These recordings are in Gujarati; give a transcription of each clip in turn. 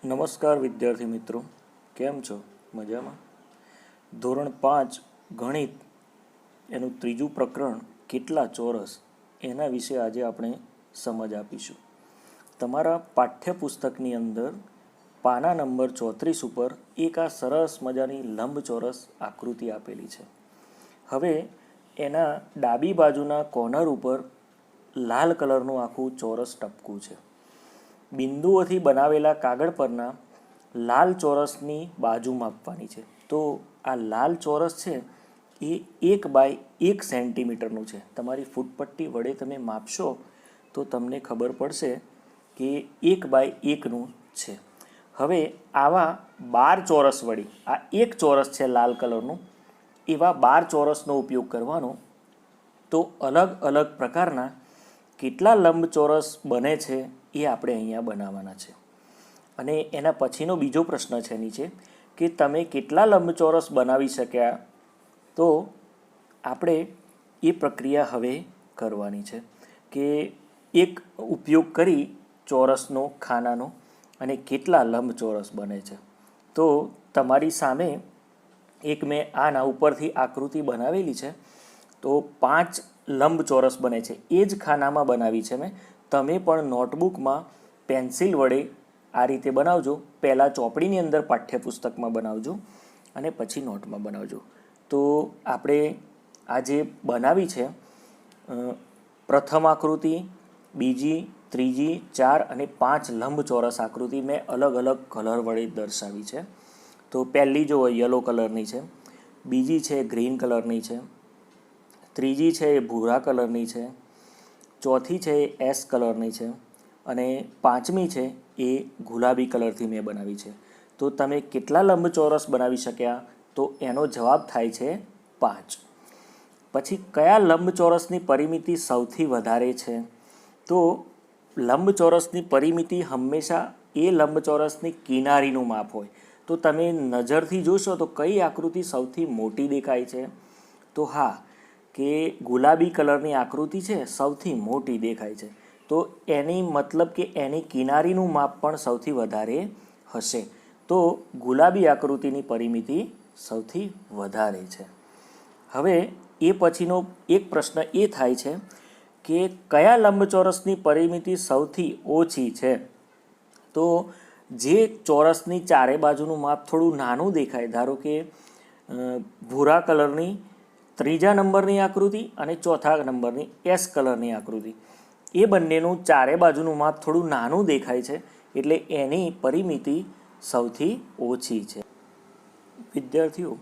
નમસ્કાર વિદ્યાર્થી મિત્રો, કેમ છો? મજામાં? ધોરણ 5 ગણિત એનું ત્રીજું પ્રકરણ કેટલા ચોરસ એના વિશે આજે આપણે સમજ આપીશું. તમારા પાઠ્યપુસ્તકની અંદર પાના નંબર 34 ઉપર એક આ સરસ મજાની લંબચોરસ આકૃતિ આપેલી છે. હવે એના ડાબી બાજુના કોર્નર ઉપર લાલ કલરનું આખું ચોરસ ટપકું છે. બિંદુઓથી બનાવેલા કાગળ પરના લાલ ચોરસની બાજુ માપવાની છે. તો આ લાલ ચોરસ છે એ 1 બાય 1 સેન્ટીમીટરનું છે. તમારી ફૂટપટ્ટી વડે તમે માપશો તો તમને ખબર પડશે કે 1 બાય 1નું છે. હવે આવા 12 ચોરસ વળી, આ એક ચોરસ છે લાલ કલરનું, એવા 12 ચોરસનો ઉપયોગ કરવાનો. તો અલગ અલગ પ્રકારના કેટલા લંબચોરસ બને છે એ આપણે અહીંયા બનાવવાના છે. અને એના પછીનો બીજો પ્રશ્ન છે નીચે કે તમે કેટલા લંબચોરસ બનાવી શક્યા. તો આપણે એ પ્રક્રિયા હવે કરવાની છે કે એક ઉપયોગ કરી ચોરસનો ખાનાનો અને કેટલા લંબચોરસ બને છે. તો તમારી સામે એક મેં આના ઉપરથી આકૃતિ બનાવેલી છે. તો 5 લંબચોરસ બને છે, એ જ ખાનામાં બનાવી છે મેં. તમે પણ નોટબુકમાં પેન્સિલ વડે આ રીતે બનાવજો. પહેલાં ચોપડીની અંદર પાઠ્યપુસ્તકમાં બનાવજો અને પછી નોટમાં બનાવજો. તો આપણે આ જે બનાવી છે પ્રથમ આકૃતિ, બીજી, ત્રીજી, 4 અને 5 લંબચોરસ આકૃતિ મેં અલગ અલગ કલર વડે દર્શાવી છે. તો પહેલી જો યલો કલરની છે, બીજી છે ગ્રીન કલરની છે, ત્રીજી છે એ ભૂરા કલરની છે, ચોથી છે એ એશ કલરની છે અને પાંચમી છે એ ગુલાબી કલરથી મેં બનાવી છે. તો તમે કેટલા લંબચોરસ બનાવી શક્યા? તો એનો જવાબ થાય છે 5. પછી કયા લંબચોરસની પરિમિતિ સૌથી વધારે છે? તો લંબચોરસની પરિમિતિ હંમેશા એ લંબચોરસની કિનારીનું માપ હોય. તો તમે નજરથી જોશો તો કઈ આકૃતિ સૌથી મોટી દેખાય છે? તો હા, કે ગુલાબી કલરની આકૃતિ છે સૌથી મોટી દેખાય છે. તો એની મતલબ કે એની કિનારીનું માપ પણ સૌથી વધારે હશે. તો ગુલાબી આકૃતિની પરિમિતિ સૌથી વધારે છે. હવે એ પછીનો એક પ્રશ્ન એ થાય છે કે કયા લંબચોરસની પરિમિતિ સૌથી ઓછી છે? તો જે ચોરસની ચારે બાજુનું માપ થોડું નાનું દેખાય, ધારો કે ભૂરા કલરની ત્રીજા નંબરની આકૃતિ અને ચોથા નંબરની એશ કલરની આકૃતિ, એ બંનેનું ચારે બાજુનું માપ થોડું નાનું દેખાય છે, એટલે એની પરિમિતિ સૌથી ઓછી છે. વિદ્યાર્થીઓ,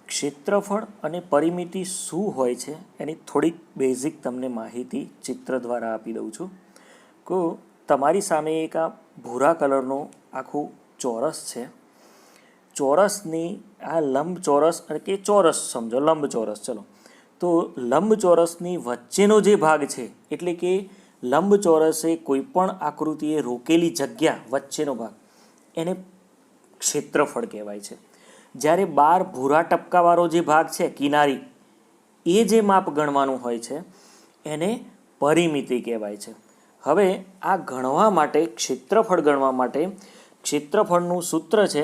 ક્ષેત્રફળ અને પરિમિતિ શું હોય છે એની થોડીક બેઝિક તમને માહિતી ચિત્ર દ્વારા આપી દઉં છું. તો તમારી સામે એક આ ભૂરા કલરનું આખું ચોરસ છે. ચોરસની આ લંબચોરસ કે ચોરસ સમજો, લંબચોરસ, ચલો. તો લંબચોરસની વચ્ચેનો જે ભાગ છે, એટલે કે લંબચોરસે કોઈ પણ આકૃતિએ રોકેલી જગ્યા, વચ્ચેનો ભાગ, એને ક્ષેત્રફળ કહેવાય છે. જ્યારે 12 ભૂરા ટપકાવાળો જે ભાગ છે કિનારી, એ જે માપ ગણવાનું હોય છે એને પરિમિતિ કહેવાય છે. હવે આ ગણવા માટે, ક્ષેત્રફળ ગણવા માટે ક્ષેત્રફળનું સૂત્ર છે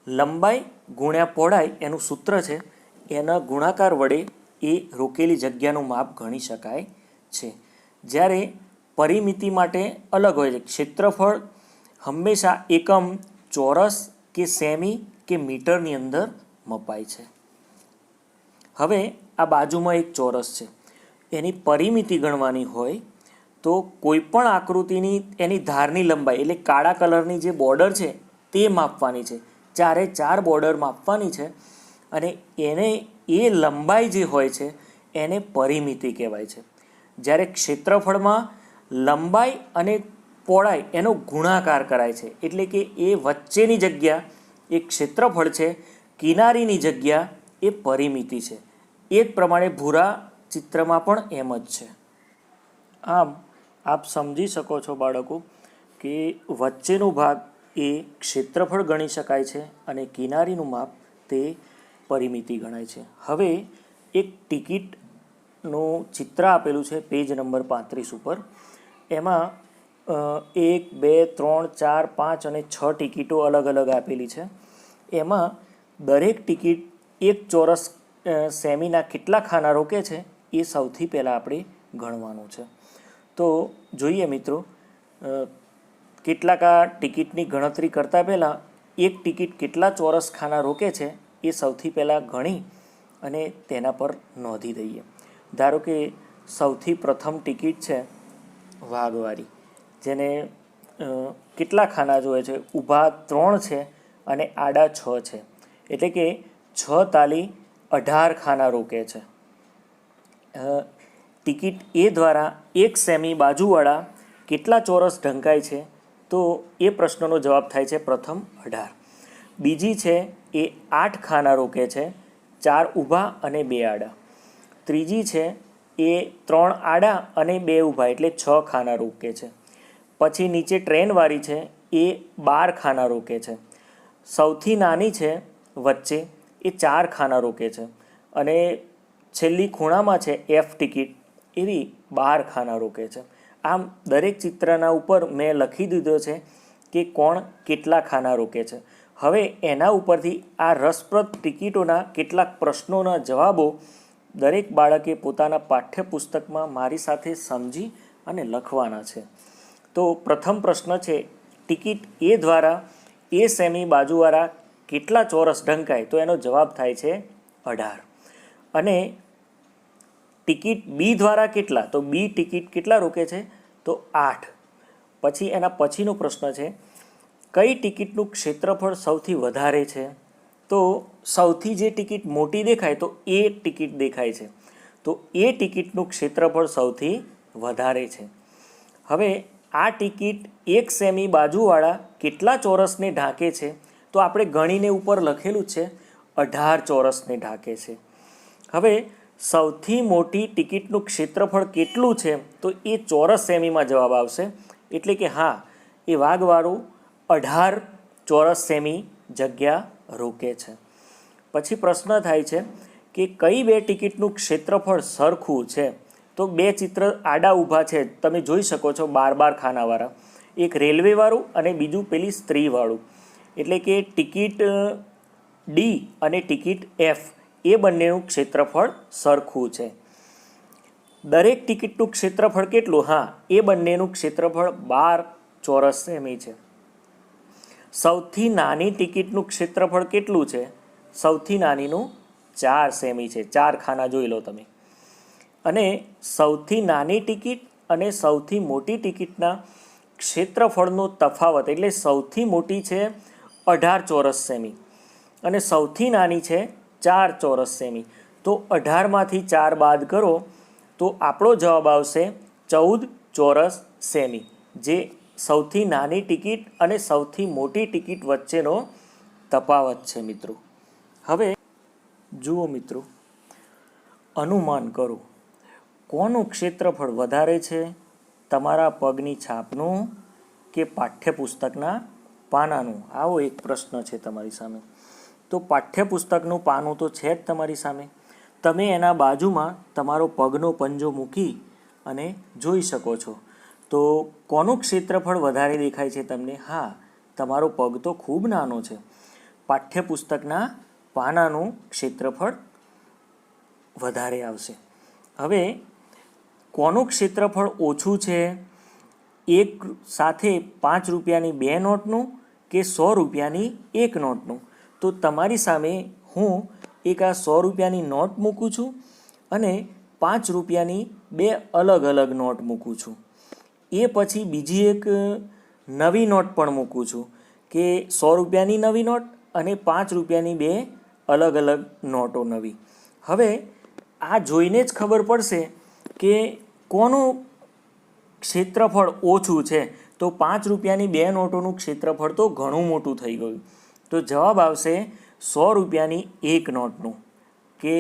લંબાઈ ગુણ્યા પહોળાઈ. એનું સૂત્ર છે, એના ગુણાકાર વડે એ રોકેલી જગ્યાનું માપ ગણી શકાય છે. જ્યારે પરિમિતિ માટે અલગ હોય છે. ક્ષેત્રફળ હંમેશા એકમ, ચોરસ કે સેમી કે મીટરની અંદર મપાય છે. હવે આ બાજુમાં એક ચોરસ છે, એની પરિમિતિ ગણવાની હોય તો કોઈ પણ આકૃતિની એની ધારની લંબાઈ, એટલે કાળા કલરની જે બોર્ડર છે તે માપવાની છે. ચારે 4 બોર્ડર માપવાની છે અને એને એ લંબાઈ જે હોય છે એને પરિમિતિ કહેવાય છે. જ્યારે ક્ષેત્રફળમાં લંબાઈ અને પહોળાઈ એનો ગુણાકાર કરાય છે, એટલે કે એ વચ્ચેની જગ્યા એ ક્ષેત્રફળ છે, કિનારીની જગ્યા એ પરિમિતિ છે. એ જ પ્રમાણે ભૂરા ચિત્રમાં પણ એમ જ છે. આમ આપ સમજી શકો છો બાળકો કે વચ્ચેનો ભાગ એ ક્ષેત્રફળ ગણી શકાય છે અને કિનારીનું માપ તે પરિમિતિ ગણાય છે. હવે એક ટિકિટનું ચિત્ર આપેલું છે પેજ નંબર 35 ઉપર. એમાં 1, 2, 3, 4, 5 અને 6 ટિકિટો અલગ અલગ આપેલી છે. એમાં દરેક ટિકિટ એક ચોરસ સેમીના કેટલા ખાના રોકે છે એ સૌથી પહેલાં આપણે ગણવાનું છે. તો જોઈએ મિત્રો, કેટલાક આ ટિકિટની ગણતરી કરતાં પહેલાં એક ટિકિટ કેટલા ચોરસ ખાના રોકે છે એ સૌથી પહેલાં ગણી અને તેના પર નોંધી દઈએ. ધારો કે સૌથી પ્રથમ ટિકિટ છે વાઘવાળી, જેને કેટલા ખાના જોઈએ છે? ઊભા 3 છે અને આડા 6 છે, એટલે કે 6 તાલી 18 ખાના રોકે છે. ટિકિટ એ દ્વારા એક સેમી બાજુવાળા કેટલા ચોરસ ઢંકાય છે? તો એ પ્રશ્નનો જવાબ થાય છે પ્રથમ 18. બીજી છે એ 8 ખાના રોકે છે, 4 ઊભા અને 2 આડા. ત્રીજી છે એ 3 આડા અને 2 ઊભા, એટલે 6 ખાના રોકે છે. પછી નીચે ટ્રેનવાળી છે એ 12 ખાના રોકે છે. સૌથી નાની છે વચ્ચે એ 4 ખાના રોકે છે. અને છેલ્લી ખૂણામાં છે એફ ટિકિટ, એવી 12 ખાના રોકે છે. આમ દરેક ચિત્રના ઉપર મેં લખી દીધો છે કે કોણ કેટલા ખાના રોકે છે. હવે એના ઉપરથી આ રસપ્રદ ટિકિટોના કેટલાક પ્રશ્નોના જવાબો દરેક બાળકે પોતાના પાઠ્યપુસ્તકમાં મારી સાથે સમજી અને લખવાના છે. તો પ્રથમ પ્રશ્ન છે, ટિકિટ એ દ્વારા એ સેમી બાજુવાળા કેટલા ચોરસ ઢંકાય? તો એનો જવાબ થાય છે 18. અને ટિકિટ બી દ્વારા કેટલા? તો બી ટિકિટ કેટલા રોકે છે? તો 8. પછી એના પછીનો પ્રશ્ન છે, કઈ ટિકિટનું ક્ષેત્રફળ સૌથી વધારે છે? તો સૌથી જે ટિકિટ મોટી દેખાય તો એ ટિકિટ દેખાય છે, તો એ ટિકિટનું ક્ષેત્રફળ સૌથી વધારે છે. હવે આ ટિકિટ એક સેમી બાજુવાળા કેટલા ચોરસને ઢાંકે છે? તો આપણે ગણીને ઉપર લખેલું છે 18 ચોરસને ઢાંકે છે. હવે સૌથી મોટી ટિકિટનું ક્ષેત્રફળ કેટલું છે? તો એ ચોરસ સેમીમાં જવાબ આવશે, એટલે કે હા, એ વાઘવાળું 18 ચોરસ સેમી જગ્યા રોકે છે. પછી પ્રશ્ન થાય છે કે કઈ બે ટિકિટનું ક્ષેત્રફળ સરખું છે? તો બે ચિત્ર આડા ઊભા છે, તમે જોઈ શકો છો 12 ખાનાવાળા. એક રેલવેવાળું અને બીજું પેલી સ્ત્રીવાળું. એટલે કે ટિકિટ ડી અને ટિકિટ એફ એ બંનેનું ક્ષેત્રફળ સરખું છે. દરેક ટિકિટનું ક્ષેત્રફળ કેટલું? હા, એ બંનેનું ક્ષેત્રફળ 12 ચોરસ સેમી છે. સૌથી નાની ટિકિટનું ક્ષેત્રફળ કેટલું છે? સૌથી નાનીનું 4 સેમી છે. 4 ખાના જોઈ લો તમે. અને સૌથી નાની ટિકિટ અને સૌથી મોટી ટિકિટના ક્ષેત્રફળનો તફાવત, એટલે સૌથી મોટી છે 18 ચોરસ સેમી અને સૌથી નાની છે 4 ચોરસ સેમી. તો 18માંથી 4 બાદ કરો તો આપણો જવાબ આવશે 14 ચોરસ સેમી, જે સૌથી નાની ટિકિટ અને સૌથી મોટી ટિકિટ વચ્ચેનો તફાવત છે મિત્રો. હવે જુઓ મિત્રો, અનુમાન કરો કોનું ક્ષેત્રફળ વધારે છે, તમારા પગની છાપનું કે પાઠ્યપુસ્તકના પાનાનું? આવો એક પ્રશ્ન છે તમારી સામે. તો પાઠ્યપુસ્તકનું પાનું તો છે જ તમારી સામે. તમે એના બાજુમાં તમારો પગનો પંજો મૂકી અને જોઈ શકો છો. તો કોનું ક્ષેત્રફળ વધારે દેખાય છે તમને? હા, તમારો પગ તો ખૂબ નાનો છે. પાઠ્યપુસ્તકના પાનાનું ક્ષેત્રફળ વધારે આવશે. હવે કોનું ક્ષેત્રફળ ઓછું છે? એક સાથે 5 રૂપિયાની 2 નોટનું કે 100 રૂપિયાની 1 નોટનું? તો તમારી સામે હું એક આ 100 રૂપિયાની નોટ મૂકું છું અને 5 રૂપિયાની 2 અલગ અલગ નોટ મૂકું છું. એ પછી બીજી એક નવી નોટ પણ મૂકું છું કે 100 રૂપિયાની નવી નોટ અને 5 રૂપિયાની 2 અલગ અલગ નોટો નવી. હવે આ જોઈને જ ખબર પડશે કે કોનું ક્ષેત્રફળ ઓછું છે. તો 5 રૂપિયાની 2 નોટોનું ક્ષેત્રફળ તો ઘણું મોટું થઈ ગયું. તો જવાબ આવશે 100 રૂપિયાની 1 નોટનું, કે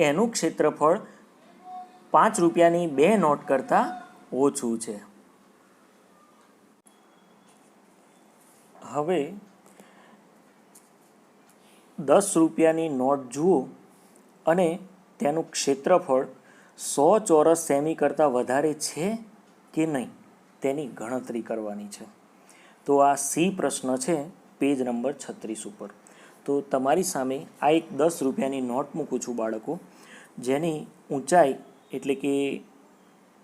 એનું ક્ષેત્રફળ 5 રૂપિયાની 2 નોટ કરતાં ઓછું છે. હવે ₹10ની નોટ જુઓ અને તેનું ક્ષેત્રફળ 100 ચોરસ સેમી કરતાં વધારે છે કે નહીં તેની ગણતરી કરવાની છે. તો આ સી પ્રશ્ન છે પેજ નંબર 36 ઉપર. તો તમારી સામે આ એક ₹10ની નોટ મૂકું છું બાળકો, જેની ઊંચાઈ એટલે કે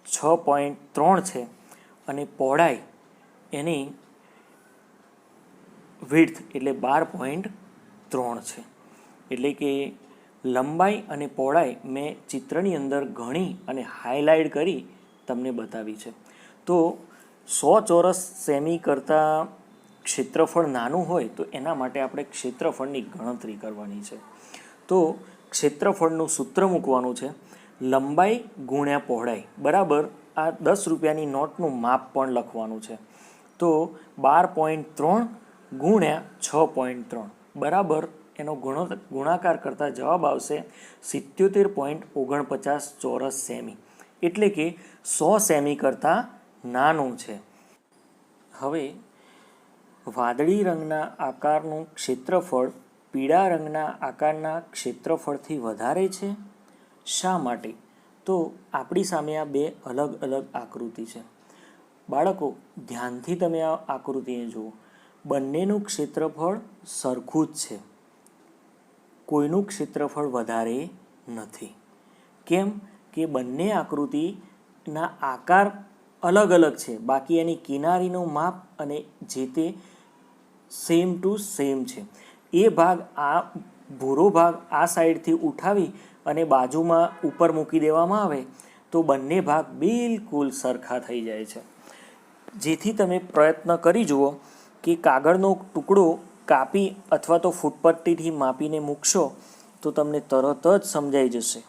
6.3 છે અને પહોળાઈ એની વિડ્થ એટલે 12.3 છે. એટલે કે લંબાઈ અને પહોળાઈ મેં ચિત્રની અંદર ગણી અને હાઇલાઇટ કરી તમને બતાવી છે. તો 100 ચોરસ સેમી કરતાં ક્ષેત્રફળ નાનું હોય તો એના માટે આપણે ક્ષેત્રફળની ગણતરી કરવાની છે. તો ક્ષેત્રફળનું સૂત્ર મૂકવાનું છે લંબાઈ ગુણ્યા પહોળાઈ બરાબર આ ₹10ની નોટનું માપ પણ લખવાનું છે. તો 12.3 ગુણ્યા 6.3 બરાબર એનો ગુણાકાર કરતાં જવાબ આવશે 77.49 ચોરસ સેમી, એટલે કે 100 સેમી કરતાં નાનું છે. હવે વાદળી રંગના આકારનું ક્ષેત્રફળ પીળા રંગના આકારના ક્ષેત્રફળથી વધારે છે. શા માટે? તો આપણી સામે આ બે અલગ અલગ આકૃતિ છે. બાળકો ધ્યાનથી તમે આ આકૃતિને જુઓ. બંનેનું ક્ષેત્રફળ સરખું જ છે, કોઈનું ક્ષેત્રફળ વધારે નથી. કેમ કે બંને આકૃતિના આકાર અલગ અલગ છે, બાકી એની કિનારીનું માપ અને જે તે સેમ ટુ સેમ છે. એ ભાગ આ ભૂરો ભાગ આ સાઈડથી ઉઠાવી અને બાજુમાં ઉપર મૂકી દેવામાં આવે તો બંને ભાગ બિલકુલ સરખા થઈ જાય છે. જેથી તમે પ્રયત્ન કરી જુઓ કે કાગળનો ટુકડો કાપી અથવા તો ફૂટપટ્ટીથી માપીને મૂકશો તો તમને તરત જ સમજાઈ જશે.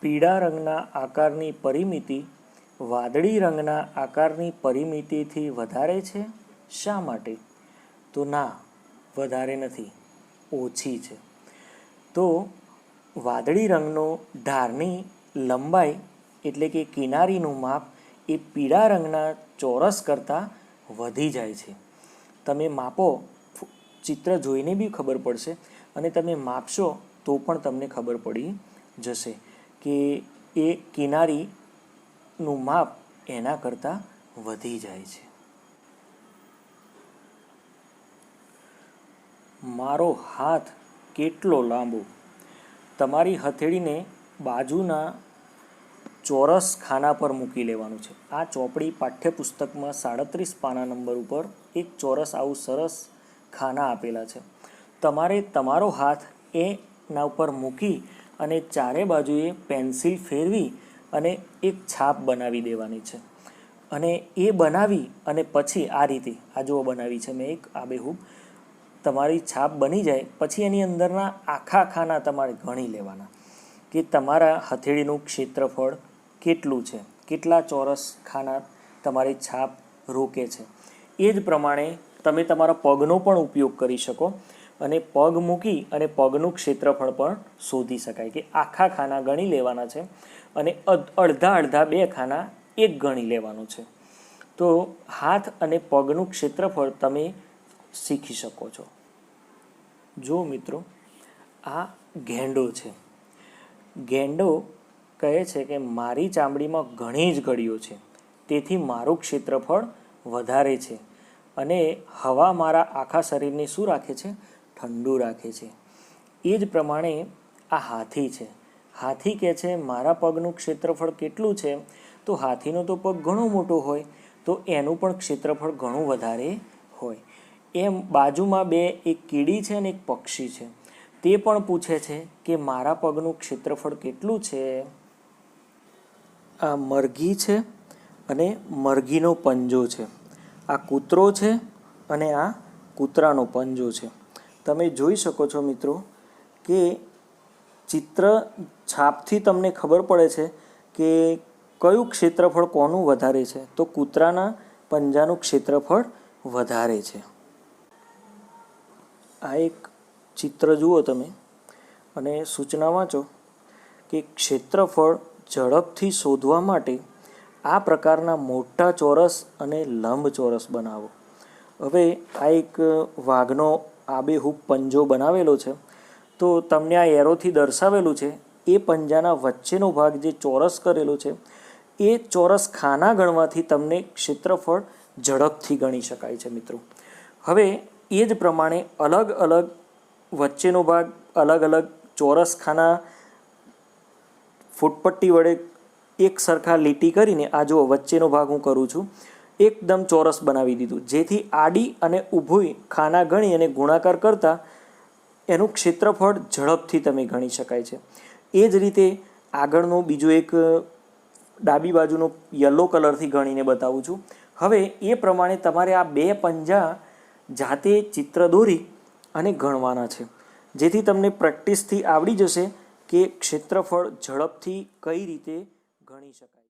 પીળા રંગના આકારની પરિમિતિ વાદળી રંગના આકારની પરિમિતિથી વધારે છે. શા માટે? તો ના, વધારે નથી, ઓછી છે. તો વાદળી રંગનો ધારની લંબાઈ એટલે કે કિનારીનું માપ એ પીળા રંગના ચોરસ કરતાં વધી જાય છે. તમે માપો, ચિત્ર જોઈને બી ખબર પડશે અને તમે માપશો તો પણ તમને ખબર પડી જશે કે એ કિનારીનું માપ એના કરતાં વધી જાય છે. મારો હાથ કેટલો લાંબો? તમારી હથેળીને બાજુના ચોરસ ખાના પર મૂકી લેવાનું છે. આ ચોપડી પાઠ્યપુસ્તકમાં 37 પાના નંબર ઉપર એક ચોરસ આવું સરસ ખાના આપેલા છે. તમારે તમારો હાથ એના ઉપર મૂકી અને ચારે બાજુએ પેન્સિલ ફેરવી અને એક છાપ બનાવી દેવાની છે. અને એ બનાવી અને પછી આ રીતે આ જો બનાવી છે મેં એક આબેહૂબ. તમારી છાપ બની જાય પછી એની અંદરના આખા ખાના તમારે ગણી લેવાના કે તમારા હથેળીનું ક્ષેત્રફળ કેટલું છે, કેટલા ચોરસ ખાના તમારી છાપ રોકે છે. એ જ પ્રમાણે તમે તમારા પગનો પણ ઉપયોગ કરી શકો અને પગ મૂકી અને પગનું ક્ષેત્રફળ પણ શોધી શકાય કે આખા ખાના ગણી લેવાના છે અને અડધા અડધા બે ખાના એક ગણી લેવાનું છે. તો હાથ અને પગનું ક્ષેત્રફળ તમે શીખી શકો છો. જો મિત્રો, આ ગેંડો છે. ગેંડો કહે છે કે મારી ચામડીમાં ઘણી જ ગળીઓ છે, તેથી મારું ક્ષેત્રફળ વધારે છે અને હવા મારા આખા શરીરને શું રાખે છે? ઠંડુ રાખે છે. એ જ પ્રમાણે આ હાથી છે. હાથી કહે છે મારા પગનું ક્ષેત્રફળ કેટલું છે? તો હાથીનો તો પગ ઘણો મોટો હોય તો એનું પણ ક્ષેત્રફળ ઘણું વધારે હોય. એમ બાજુમાં બે એક કીડી છે અને એક પક્ષી છે, તે પણ પૂછે છે કે મારા પગનું ક્ષેત્રફળ કેટલું છે? આ મરઘી છે અને મરઘીનો પંજો છે. આ કૂતરો છે અને આ કૂતરાનો પંજો છે. તમે જોઈ શકો છો મિત્રો કે ચિત્ર છાપથી તમને ખબર પડે છે કે કયું ક્ષેત્રફળ કોનું વધારે છે. તો કૂતરાના પંજાનું ક્ષેત્રફળ વધારે છે. આ એક ચિત્ર જુઓ તમે અને સૂચના વાંચો કે ક્ષેત્રફળ ઝડપથી શોધવા માટે આ પ્રકારના મોટા ચોરસ અને લંબચોરસ બનાવો. હવે આ એક વાઘનો આબેહૂબ પંજો બનાવેલો છે, તો તમને આ એરોથી દર્શાવેલું છે એ પંજાના વચ્ચેનો ભાગ જે ચોરસ કરેલો છે એ ચોરસ ખાના ગણવાથી તમને ક્ષેત્રફળ ઝડપથી ગણી શકાય છે મિત્રો. હવે એ જ પ્રમાણે અલગ અલગ વચ્ચેનો ભાગ અલગ અલગ ચોરસ ખાના ફૂટપટ્ટી વડે એક સરખા લીટી કરીને આ જુઓ વચ્ચેનો ભાગ હું કરું છું, એકદમ ચોરસ બનાવી દીધું, જેથી આડી અને ઊભી ખાના ગણી અને ગુણાકાર કરતાં એનું ક્ષેત્રફળ ઝડપથી તમે ગણી શકાય છે. એ જ રીતે આગળનું બીજું એક ડાબી બાજુનો યલો કલરથી ગણીને બતાવું છું. હવે એ પ્રમાણે તમારે આ બે પંજા જાતે ચિત્ર દોરી અને ગણવાના છે, જેથી તમને પ્રેક્ટિસથી આવડી જશે કે ક્ષેત્રફળ ઝડપથી કઈ રીતે ગણી શકાય.